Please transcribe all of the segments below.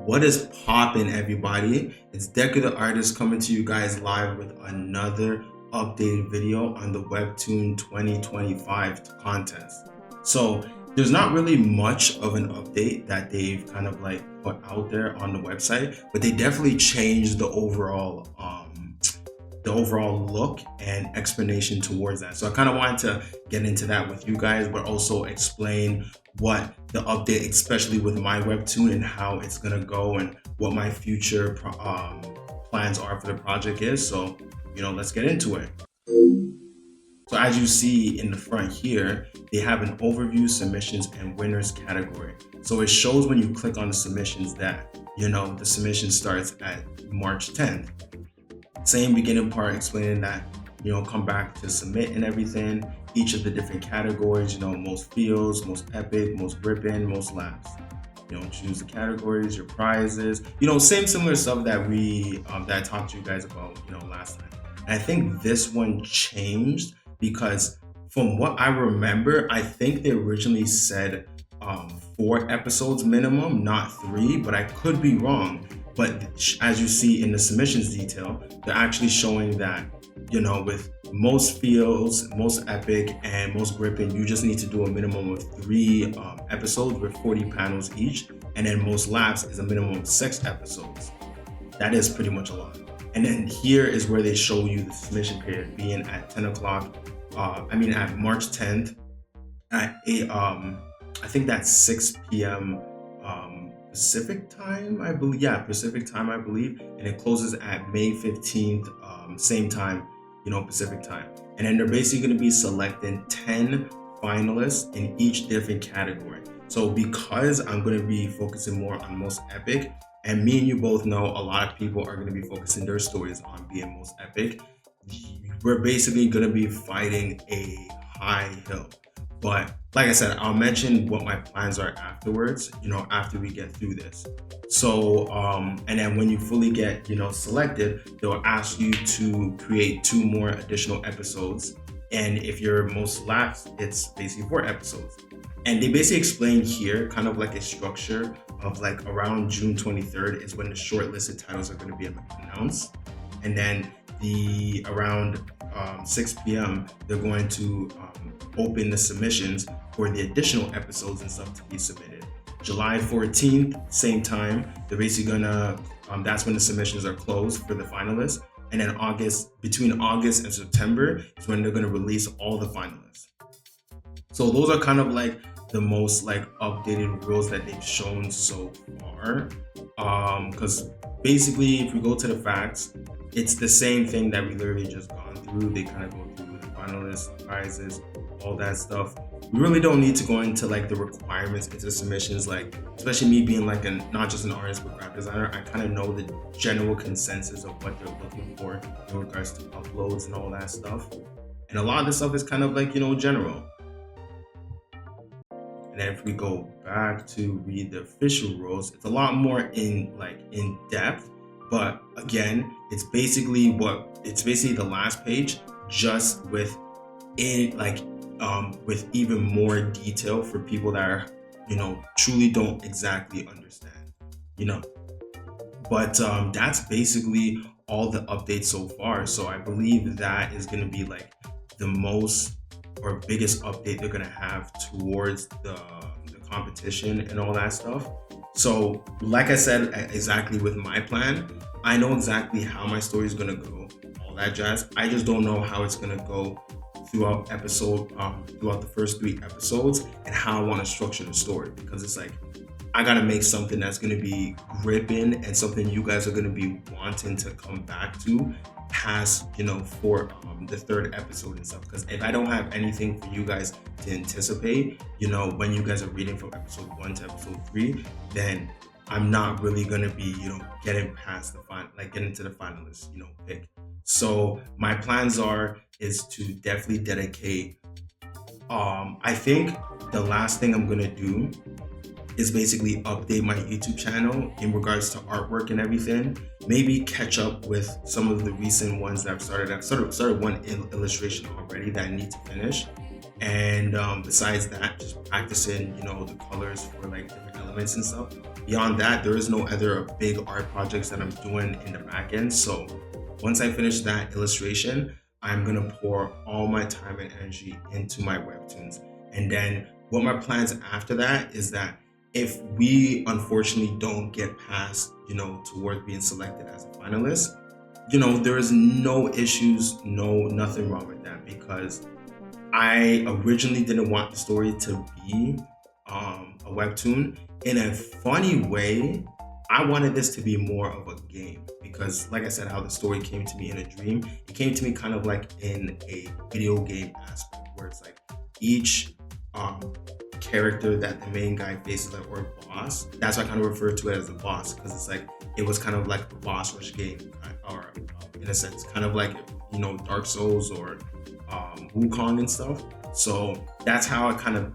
What is poppin', everybody? It's Deku the Artist coming to you guys live with another updated video on the Webtoon 2025 contest. So there's not really much of an update that they've kind of like put out there on the website, but they definitely changed the overall look and explanation towards that. So I kind of wanted to get into that with you guys, but also explain what the update, especially with my Webtoon, and how it's gonna go and what my future plans are for the project is. So, let's get into it. So as you see in the front here, they have an overview, submissions, and winners category. So it shows when you click on the submissions that, the submission starts at March 10th. Same beginning part explaining that, come back to submit and everything. Each of the different categories, most feels, most epic, most gripping, most laughs. Choose the categories, your prizes, same similar stuff that I talked to you guys about, last time. And I think this one changed because from what I remember, I think they originally said 4 episodes minimum, not 3, but I could be wrong. But as you see in the submissions detail, they're actually showing that, with most feels, most epic, and most gripping, you just need to do a minimum of 3 episodes with 40 panels each. And then most laughs is a minimum of 6 episodes. That is pretty much a lot. And then here is where they show you the submission period being at 10 o'clock. At March 10th at 8, I think that's 6 p.m. Pacific time, I believe. Yeah, Pacific time, I believe. And it closes at May 15th, same time, Pacific time. And then they're basically going to be selecting 10 finalists in each different category. So because I'm going to be focusing more on most epic, and me and you both know a lot of people are going to be focusing their stories on being most epic, we're basically going to be fighting a high hill. But like I said, I'll mention what my plans are afterwards, after we get through this. So, and then when you fully get, selected, they'll ask you to create 2 more additional episodes. And if you're most laughs, it's basically 4 episodes. And they basically explain here kind of like a structure of like around June 23rd is when the shortlisted titles are going to be announced. And then around 6 p.m. they're going to open the submissions for the additional episodes and stuff to be submitted. July 14th, same time, they're basically gonna that's when the submissions are closed for the finalists. And then between August and September is when they're gonna release all the finalists. So those are kind of like the most like updated rules that they've shown so far. Because basically, if we go to the facts, it's the same thing that we literally just gone through. They kind of go through the finalists, prizes, all that stuff. We really don't need to go into like the requirements into submissions, like especially me being like not just an artist but graphic designer. I kind of know the general consensus of what they're looking for in regards to uploads and all that stuff. And a lot of this stuff is kind of like, general. And then if we go back to read the official rules, it's a lot more in depth. But again, it's basically the last page, just with even more detail for people that are, truly don't exactly understand, But that's basically all the updates so far. So I believe that is going to be like the most or biggest update they're going to have towards the competition and all that stuff. So like I said, exactly with my plan, I know exactly how my story is going to go, all that jazz. I just don't know how it's going to go throughout the first 3 episodes and how I want to structure the story, because it's like I got to make something that's going to be gripping and something you guys are going to be wanting to come back to past, for the 3rd episode and stuff. Because if I don't have anything for you guys to anticipate, when you guys are reading from episode 1 to episode 3, then I'm not really going to be, getting past getting to the finalists, pick. So my plans is to definitely dedicate, I think the last thing I'm going to do is basically update my YouTube channel in regards to artwork and everything. Maybe catch up with some of the recent ones that I've started. I've started one illustration already that I need to finish. And besides that, just practicing, the colors for like different elements comments and stuff. Beyond that, there is no other big art projects that I'm doing in the back end. So once I finish that illustration, I'm gonna pour all my time and energy into my webtoons. And then what my plans after that is that if we unfortunately don't get past, towards being selected as a finalist, there is no issues, nothing wrong with that, because I originally didn't want the story to be a webtoon. In a funny way, I wanted this to be more of a game, because like I said, how the story came to me in a dream, it came to me kind of like in a video game aspect, where it's like each character that the main guy faces, like, or boss, that's why I kind of refer to it as a boss, because it's like it was kind of like a boss rush game, or in a sense kind of like Dark Souls or Wukong and stuff. So that's how I kind of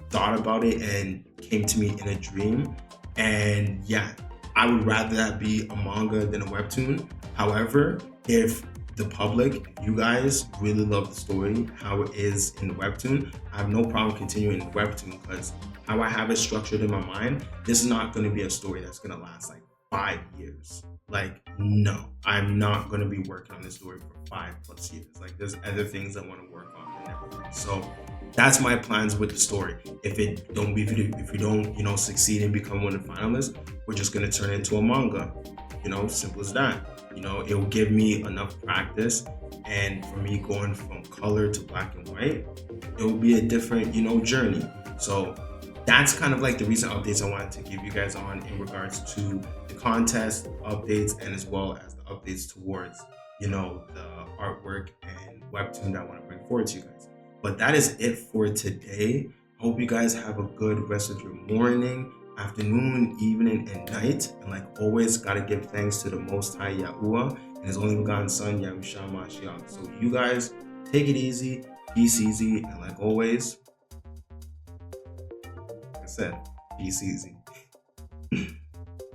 thought about it and came to me in a dream. And yeah, I would rather that be a manga than a webtoon. However, if the public, you guys really love the story how it is in the webtoon, I have no problem continuing in the webtoon, because how I have it structured in my mind, this is not going to be a story that's going to last like 5 years. Like, no, I'm not going to be working on this story for 5+ years. Like, there's other things I want to work on and everything. So that's my plans with the story. If we don't succeed and become one of the finalists, we're just going to turn it into a manga. Simple as that. It will give me enough practice, and for me going from color to black and white, it will be a different, journey. So that's kind of like the recent updates I wanted to give you guys on in regards to the contest updates, and as well as the updates towards, the artwork and webtoon that I want to bring forward to you guys. But that is it for today. Hope you guys have a good rest of your morning, afternoon, evening, and night. And like always, gotta give thanks to the Most High Yahuwah and His only begotten Son, Yahushua Mashiach. So you guys, take it easy, peace easy, and like always, like I said, peace easy.